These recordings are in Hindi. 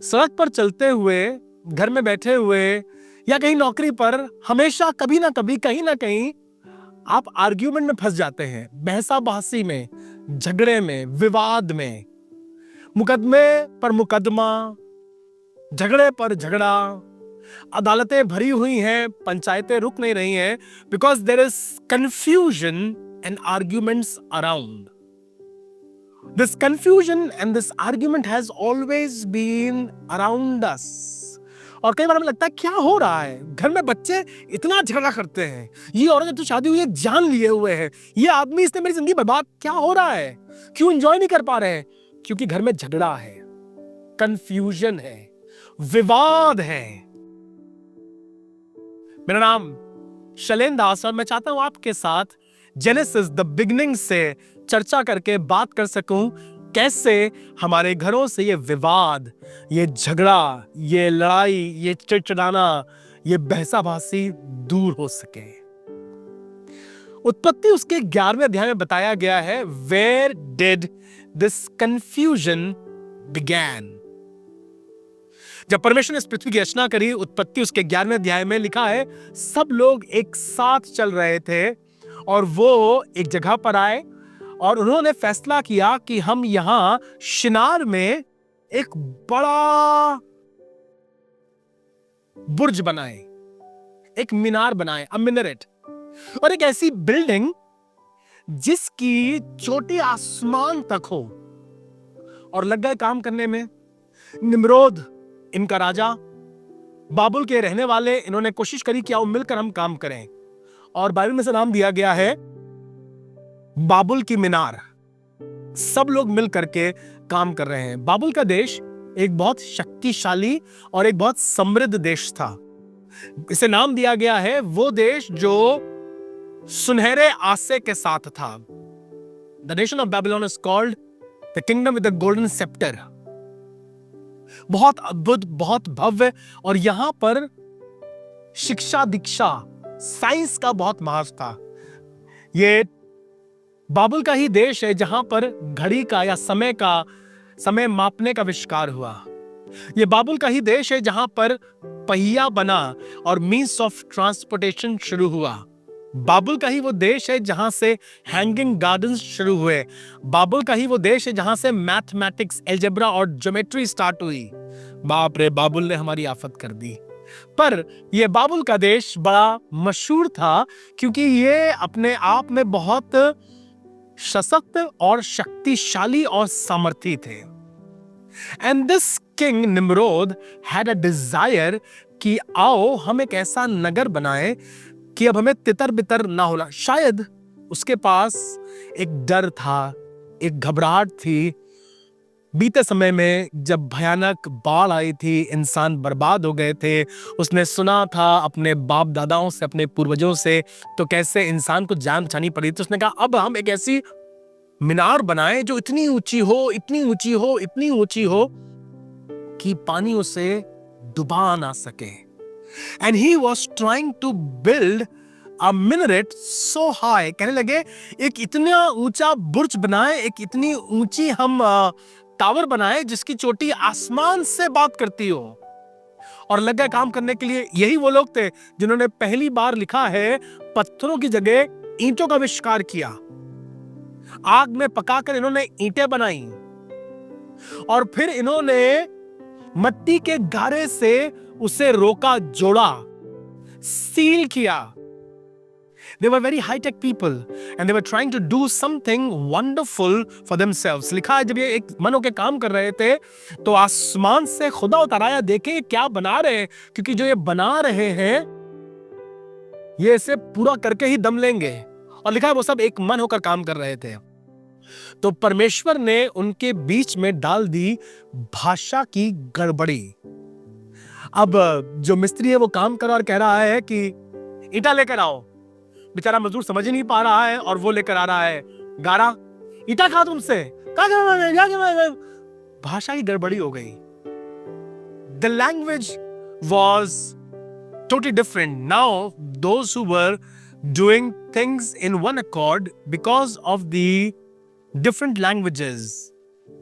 सड़क पर चलते हुए, घर में बैठे हुए या कहीं नौकरी पर हमेशा कभी ना कभी कहीं ना कहीं आप आर्ग्यूमेंट में फंस जाते हैं, बहसाबाजी में, झगड़े में, विवाद में, मुकदमे पर मुकदमा, झगड़े पर झगड़ा, अदालतें भरी हुई हैं, पंचायतें रुक नहीं रही हैं, because there is confusion and arguments around. This confusion and this argument has always been around us. और कई बार हमें लगता है क्या हो रहा है, घर में बच्चे इतना झगड़ा करते हैं, ये औरत तो शादी हुई है जान लिए हुए है, ये आदमी इसने मेरी जिंदगी बर्बाद, क्या हो रहा है, क्यों एंजॉय नहीं कर पा रहे हैं? क्योंकि घर में झगड़ा है, कंफ्यूजन है, विवाद है. मेरा नाम शैलेंद्र दास और मैं चाहता हूं आपके साथ जेनेसिस द बिगिनिंग से चर्चा करके बात कर सकूं कैसे हमारे घरों से ये विवाद, ये झगड़ा, ये लड़ाई, ये चिड़चिड़ाना, ये बहसाबाजी दूर हो सके. उत्पत्ति उसके 11वें अध्याय में बताया गया है, where did this confusion began. जब परमेश्वर ने इस पृथ्वी की रचना करी, उत्पत्ति उसके 11वें अध्याय में लिखा है, सब लोग एक साथ चल रहे थे और वो एक जगह पर आए और उन्होंने फैसला किया कि हम यहां शिनार में एक बड़ा बुर्ज बनाएं, एक मीनार बनाएं, अ मिनरेट, और एक ऐसी बिल्डिंग जिसकी चोटी आसमान तक हो. और लग गए काम करने में. निम्रोद इनका राजा, बाबुल के रहने वाले, इन्होंने कोशिश करी कि आओ मिलकर हम काम करें, और बाइबल में से नाम दिया गया है बाबुल की मीनार. सब लोग मिल करके काम कर रहे हैं. बाबुल का देश एक बहुत शक्तिशाली और एक बहुत समृद्ध देश था. इसे नाम दिया गया है वो देश जो सुनहरे आसे के साथ था. The nation of Babylon is called the kingdom with the golden sceptre. बहुत अद्भुत, बहुत भव्य, और यहां पर शिक्षा दीक्षा, साइंस का बहुत महत्व था. ये बाबुल का ही देश है जहां पर घड़ी का या समय मापने का आविष्कार हुआ. ये बाबुल का ही देश है जहां पर पहिया बना और मीन्स ऑफ ट्रांसपोर्टेशन शुरू हुआ. बाबुल का ही वो देश है जहां से हैंगिंग गार्डन्स शुरू हुए. बाबुल का ही वो देश है जहां से मैथमेटिक्स, एल्जेब्रा और ज्योमेट्री स्टार्ट हुई. बाप रे, बाबुल ने हमारी आफत कर दी. पर यह बाबुल का देश बड़ा मशहूर था क्योंकि ये अपने आप में बहुत सशक्त और शक्तिशाली और सामर्थी थे. And this king Nimrod had a desire कि आओ हम एक ऐसा नगर बनाए कि अब हमें तितर बितर ना होना. शायद उसके पास एक डर था, एक घबराहट थी. बीते समय में जब भयानक बाढ़ आई थी, इंसान बर्बाद हो गए थे, उसने सुना था अपने बाप दादाओं से, अपने पूर्वजों से, तो कैसे इंसान को जान बचानी पड़ी. तो उसने कहा अब हम एक ऐसी मीनार बनाएं जो इतनी ऊंची हो, इतनी ऊंची हो, इतनी ऊंची हो कि पानी उसे डुबा ना सके. And he was trying to build a minaret so high. कहने लगे एक इतना ऊंचा बुर्ज बनाए, एक इतनी ऊंची हम टावर बनाए जिसकी चोटी आसमान से बात करती हो. और लग गए काम करने के लिए. यही वो लोग थे जिन्होंने पहली बार लिखा है पत्थरों की जगह ईंटों का आविष्कार किया. आग में पकाकर इन्होंने ईंटें बनाई और फिर इन्होंने मिट्टी के गारे से उसे रोका, जोड़ा, सील किया. They were very high-tech people and they were trying to do something wonderful for themselves. लिखा है जब ये एक मन होकर काम कर रहे थे तो आसमान से खुदा उतर आया, देखे क्या बना रहे हैं, क्योंकि जो ये बना रहे हैं ये इसे पूरा करके ही दम लेंगे. और लिखा है वो सब एक मन होकर काम कर रहे थे. तो परमेश्वर ने उनके बीच में डाल दी भाषा की गड़बड़ी. अब जो मिस्त्री है वो काम कर रहा और कह रहा है कि ईंटा लेकर आओ. बेचारा मजदूर समझ ही नहीं पा रहा है और वो लेकर आ रहा है गारा. ईंटा कहा तुमसे, भाषा की गड़बड़ी हो गई. The language was totally different. Now those who were doing things in one accord, because of the different languages,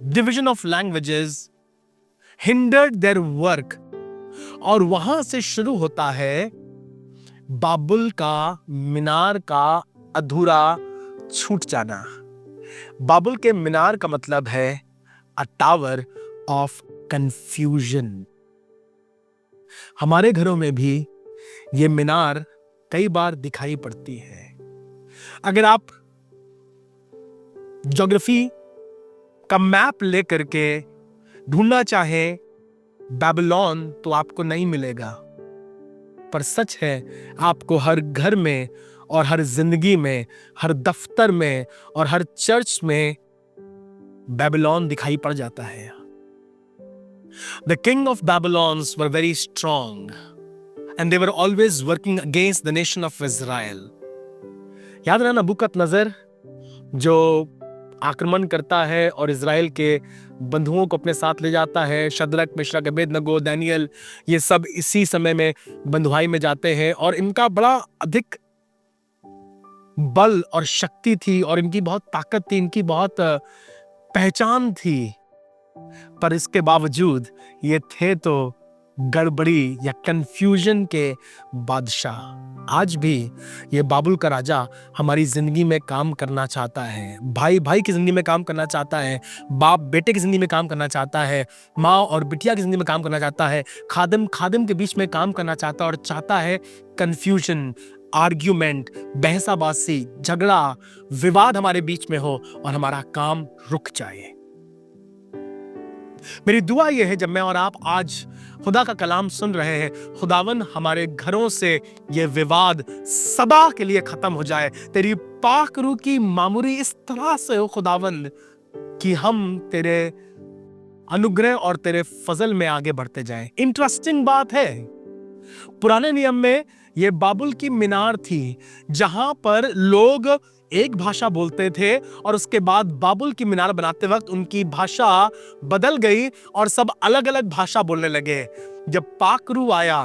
division of languages, hindered their work। और वहां से शुरू होता है बाबुल का मीनार का अधूरा छूट जाना। बाबुल के मीनार का मतलब है अ टावर ऑफ कंफ्यूजन। हमारे घरों में भी ये मीनार कई बार दिखाई पड़ती है। अगर आप ज्योग्राफी का मैप लेकर के ढूंढना चाहें बेबीलोन तो आपको नहीं मिलेगा, पर सच है आपको हर घर में और हर जिंदगी में, हर दफ्तर में और हर चर्च में बेबीलोन दिखाई पड़ जाता है। The king of Babylons were very strong and they were always working against the nation of Israel। याद रहा नबूकदनेस्सर जो आक्रमण करता है और इज़राइल के बंधुओं को अपने साथ ले जाता है। शद्रक, मेशक, अबेदनगो, दानियल, ये सब इसी समय में बंधुआई में जाते हैं और इनका बड़ा अधिक बल और शक्ति थी और इनकी बहुत ताकत थी, इनकी बहुत पहचान थी। पर इसके बावजूद ये थे तो गड़बड़ी या कंफ्यूजन के बादशाह। आज भी ये बाबुल का राजा हमारी जिंदगी में काम करना चाहता है, भाई भाई की जिंदगी में काम करना चाहता है, बाप बेटे की जिंदगी में काम करना चाहता है, माँ और बिटिया की जिंदगी में काम करना चाहता है, खादिम खादिम के बीच में काम करना चाहता है और चाहता है कंफ्यूजन, आर्ग्यूमेंट, बहसाबाजी, झगड़ा, विवाद हमारे बीच में हो और हमारा काम रुक जाए। मेरी दुआ यह है जब मैं और आप आज खुदा का कलाम सुन रहे हैं, खुदावन हमारे घरों से ये विवाद सदा के लिए खत्म हो जाए। तेरी पाक रूह की मामूरी इस तरह से हो खुदावन कि हम तेरे अनुग्रह और तेरे फजल में आगे बढ़ते जाएं। इंटरेस्टिंग बात है, पुराने नियम में ये बाबुल की मीनार थी जहां पर लोग एक भाषा बोलते थे और उसके बाद बाबुल की मीनार बनाते वक्त उनकी भाषा बदल गई और सब अलग अलग भाषा बोलने लगे। जब पाक रूह आया,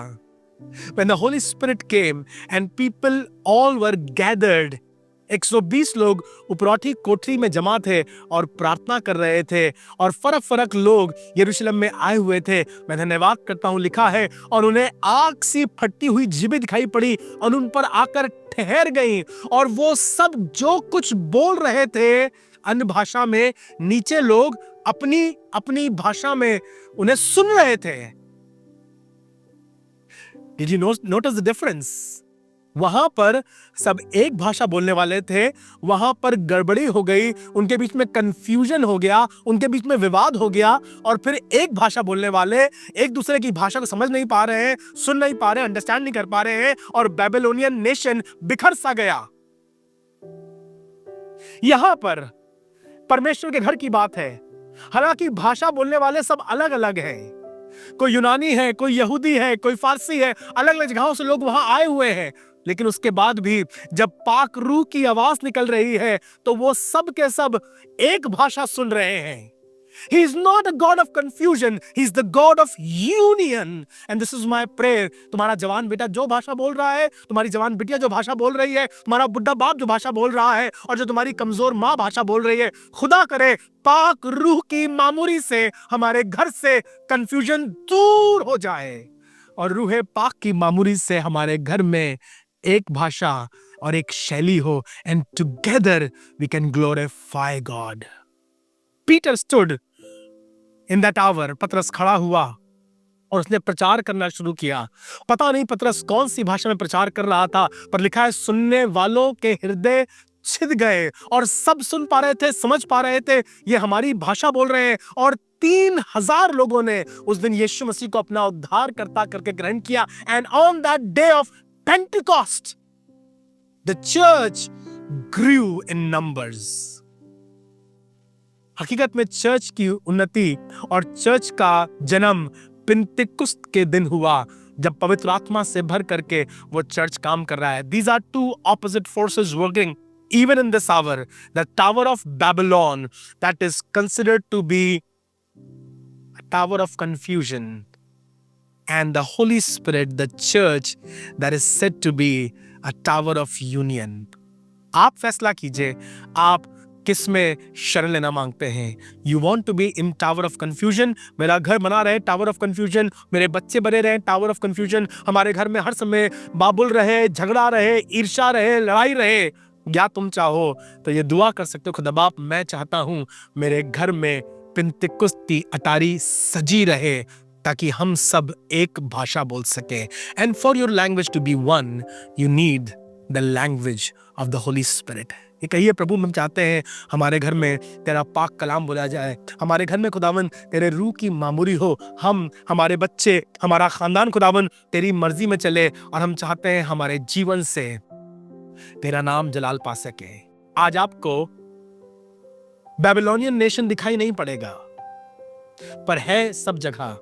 when the Holy Spirit came and people all were gathered, 120 लोग उपरौठी कोठरी में जमा थे और प्रार्थना कर रहे थे और फरक फरक लोग यरूशलेम में आए हुए थे। मैं धन्यवाद करता हूं, लिखा है और उन्हें आग सी फटती हुई जीभें दिखाई पड़ी और उन पर आकर ठहर गई और वो सब जो कुछ बोल रहे थे अन्य भाषा में, नीचे लोग अपनी अपनी भाषा में उन्हें सुन रहे थे। Did you notice the difference? वहां पर सब एक भाषा बोलने वाले थे, वहां पर गड़बड़ी हो गई, उनके बीच में कंफ्यूजन हो गया, उनके बीच में विवाद हो गया और फिर एक भाषा बोलने वाले एक दूसरे की भाषा को समझ नहीं पा रहे हैं, सुन नहीं पा रहे हैं, अंडरस्टैंड नहीं कर पा रहे हैं और बेबीलोनियन नेशन बिखर सा गया। यहां पर परमेश्वर के घर की बात है। हालांकि भाषा बोलने वाले सब अलग अलग हैं, कोई यूनानी है, कोई यहूदी है, कोई फारसी है, अलग अलग जगहों से लोग वहां आए हुए हैं, लेकिन उसके बाद भी जब पाक रूह की आवाज निकल रही है तो वो सब के सब एक भाषा सुन रहे हैं। He is not a God of confusion, he is the God of union and this is my prayer। तुम्हारा जवान बेटा जो भाषा बोल रहा है, तुम्हारी जवान बिटिया जो भाषा बोल रही है, तुम्हारा बुढ़ा बाप जो भाषा बोल रहा है और जो तुम्हारी कमजोर माँ भाषा बोल रही है, खुदा करे पाक रूह की मामूरी से हमारे घर से कंफ्यूजन दूर हो जाए और रूह पाक की मामूरी से हमारे घर में एक भाषा और एक शैली हो and together we can glorify God। Peter stood in that hour। पतरस खड़ा हुआ और उसने प्रचार करना शुरू किया। पता नहीं पतरस कौन सी भाषा में प्रचार कर रहा था, पर लिखा है सुनने वालों के हृदय छिद गए और सब सुन पा रहे थे, समझ पा रहे थे ये हमारी भाषा बोल रहे हैं और 3000 लोगों ने उस दिन यीशु मसीह को अपना उद्धार करता करके ग्रहण किया। And on that day of Pentecost the church grew in numbers. हकीकत में चर्च की उन्नति और चर्च का जन्म पेंटिकुस्त के दिन हुआ जब पवित्र आत्मा से भर करके वो चर्च काम कर रहा है। These are two opposite forces working even in this hour। The Tower of Babylon that is considered to be a tower of confusion and the Holy Spirit, the church that is said to be a tower of union। आप फैसला कीजिए आप किस में शरण लेना मांगते हैं? You want to be in tower of confusion, मेरा घर बना रहे टावर ऑफ कंफ्यूजन, मेरे बच्चे बने रहे टावर ऑफ कंफ्यूजन, हमारे घर में हर समय बाबुल रहे, झगड़ा रहे, ईर्ष्या रहे, लड़ाई रहे, या तुम चाहो तो ये दुआ कर सकते हो, खुदा बाप मैं चाहता हूं मेरे घर में पिंतेकुस्ती अटारी सजी रहे ताकि हम सब एक भाषा बोल सके। And for your language to be one you need the language of the Holy Spirit. ये कहिए, प्रभु हम चाहते हैं हमारे घर में तेरा पाक कलाम बोला जाए, हमारे घर में खुदावन तेरे रूह की मामूरी हो, हम, हमारे बच्चे, हमारा खानदान खुदावन तेरी मर्जी में चले, और हम चाहते हैं हमारे जीवन से तेरा नाम जलाल पा सके। आज आपको बेबीलोनियन नेशन दिखाई नहीं पड़ेगा, पर है सब जगह।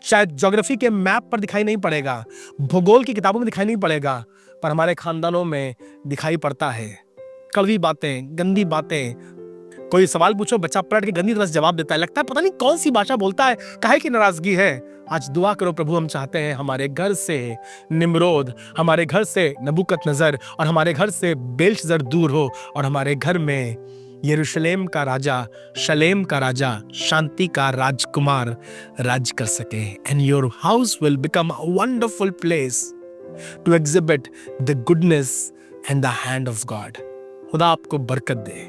शायद ज्योग्राफी के मैप पर दिखाई नहीं पड़ेगा, भूगोल की किताबों में दिखाई नहीं पड़ेगा, पर हमारे खानदानों में दिखाई पड़ता है। कड़वी बातें, गंदी बातें, कोई सवाल पूछो बच्चा पलट के गंदी तरह से जवाब देता है, लगता है पता नहीं कौन सी भाषा बोलता है, काहे की नाराजगी है। आज दुआ करो, प्रभु हम चाहते हैं हमारे घर से निम्रोद, हमारे घर से नबूकदनेस्सर और हमारे घर से बेल्शस्सर दूर हो, और हमारे घर में यरूशलेम का राजा, शलेम का राजा, शांति का राजकुमार राज कर सके। And your house will become a wonderful place to exhibit the goodness and the hand of God. खुदा आपको बरकत दे।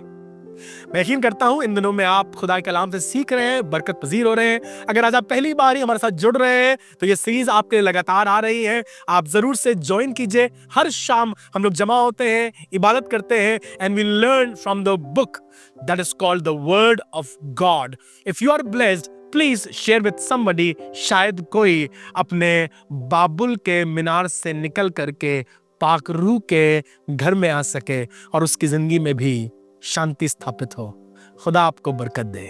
मैं यकीन करता हूं इन दिनों में आप खुदा के कलाम से सीख रहे हैं, बरकत पजीर हो रहे हैं। अगर आज आप पहली बार ही हमारे साथ जुड़ रहे हैं तो ये सीरीज आपके लिए लगातार आ रही है, आप जरूर से ज्वाइन कीजिए। हर शाम हम लोग जमा होते हैं, इबादत करते हैं, and we learn from the book that is called the word of God. If you are blessed, please share with somebody. शायद कोई अपने बाबुल के मीनार से निकल करके पाक रूह के घर में आ सके और उसकी जिंदगी में भी शांति स्थापित हो। खुदा आपको बरकत दे।